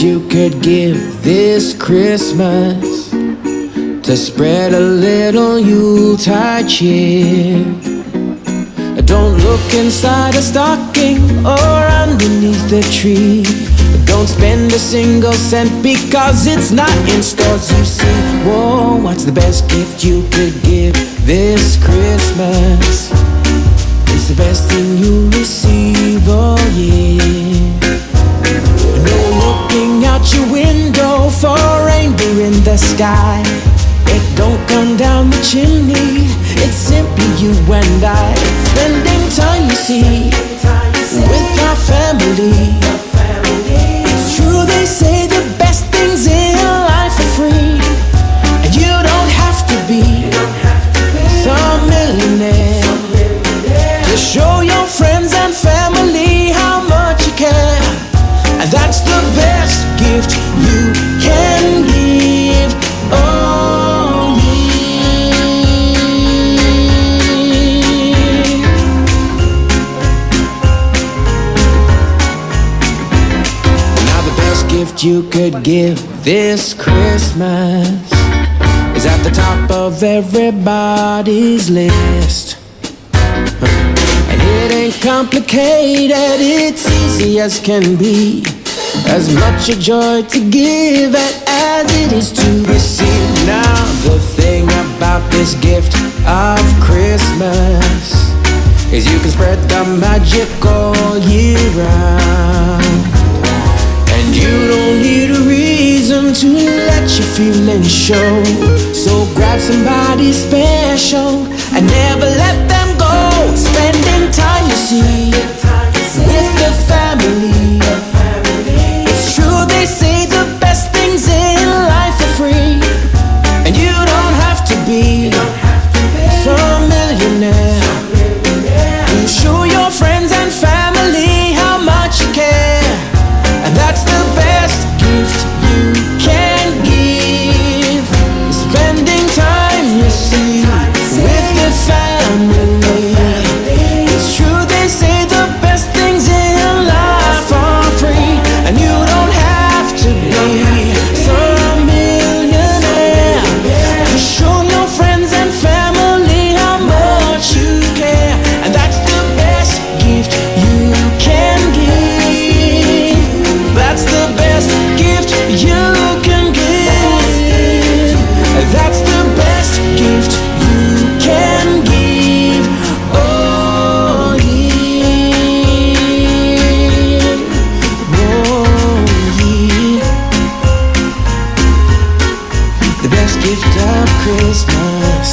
you could give this Christmas? To spread a little Yuletide cheer. Don't look inside a stocking or underneath the tree. Don't spend a single cent because it's not in stores, you see. Whoa, what's the best gift you could give this Christmas? It's the best thing you receive all year. No looking out your window for a reindeer in the sky. It don't come down the chimney, it's simply you and I. Spending time, you see, with our family. It's true they say the best things in life are free. And you don't have to be some millionaire to show your friends and family how much you care. And that's the best gift you can give. Oh, now the best gift you could give this Christmas is at the top of everybody's list. And it ain't complicated, it's easy as can be. As much a joy to give as it is to receive. Now the thing about this gift of Christmas is you can spread the magic all year round. And you don't need a reason to let your feelings show. So grab somebody special and never let them go. Spending time, you see, with the family. It's true they say the best things in life are free. And you don't have to be some millionaire to show your friends and family how much you care. And that's the best gift you can give. Spending time, you see, with the family. It's true they say the best things in life are free. And you don't have to be some millionaire to show your friends and family how much you care. And that's the best gift you can give. That's the best gift you can give. That's the best gift you can give. Oh, yeah. Oh, yeah. The best gift of Christmas.